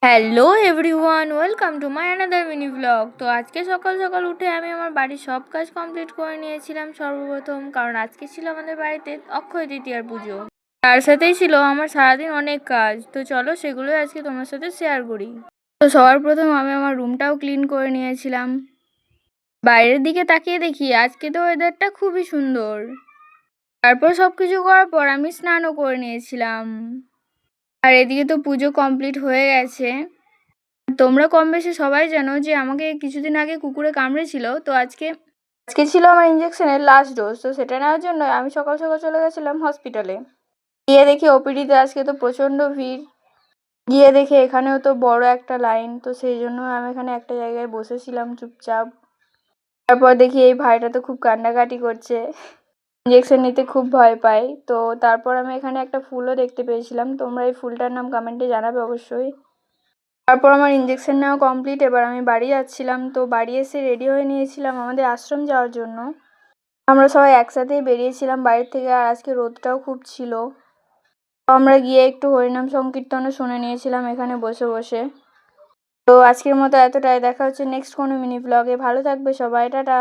Hello everyone, welcome to my another mini blog. তো আজকে সকাল সকাল উঠে আমি আমার বাড়ির সব কাজ কমপ্লিট করে নিয়েছিলাম সর্বপ্রথম, কারণ আজকে ছিল আমাদের বাড়িতে অক্ষয় তৃতীয়ার পুজো। তার সাথেই ছিল আমার সারাদিন অনেক কাজ। তো চলো সেগুলোই আজকে তোমার সাথে শেয়ার করি। তো সবার প্রথম আমি আমার রুমটাও ক্লিন করে নিয়েছিলাম। বাইরের দিকে তাকিয়ে দেখি আজকে তো ওয়েদারটা খুবই সুন্দর। তারপর সব কিছু করার পর আমি স্নানও করে নিয়েছিলাম। আর এদিকে তো পুজো কমপ্লিট হয়ে গেছে। তোমরা কম বেশি সবাই জানো যে আমাকে কিছুদিন আগে কুকুরে কামড়েছিল। তো আজকে আজকে ছিল আমার ইঞ্জেকশনের লাস্ট ডোজ। তো সেটা নেওয়ার জন্য আমি সকাল সকাল চলে গেছিলাম হসপিটালে। গিয়ে দেখি ওপিডিতে আজকে তো প্রচণ্ড ভিড়। গিয়ে দেখি এখানেও তো বড় একটা লাইন। তো সেই জন্য আমি এখানে একটা জায়গায় বসেছিলাম চুপচাপ। তারপর দেখি এই ভাইটা তো খুব কান্নাকাটি করছে, ইঞ্জেকশন নিতে খুব ভয় পায়। তো তারপর আমি এখানে একটা ফুলও দেখতে পেয়েছিলাম। তোমরা এই ফুলটার নাম কমেন্টে জানাবে অবশ্যই। তারপর আমার ইঞ্জেকশন নেওয়া কমপ্লিট। এবার আমি বাড়ি যাচ্ছিলাম। তো বাড়ি এসে রেডি হয়ে নিয়েছিলাম আমাদের আশ্রম যাওয়ার জন্য। আমরা সবাই একসাথেই বেরিয়েছিলাম বাড়ির থেকে। আর আজকে রোদটাও খুব ছিল। তো আমরা গিয়ে একটু হরিনাম সংকীর্তনও শুনে নিয়েছিলাম এখানে বসে বসে। তো আজকের মতো এতটাই। দেখা হচ্ছে নেক্সট কোনো মিনি ব্লগে। ভালো থাকবে সবাই, টাটা।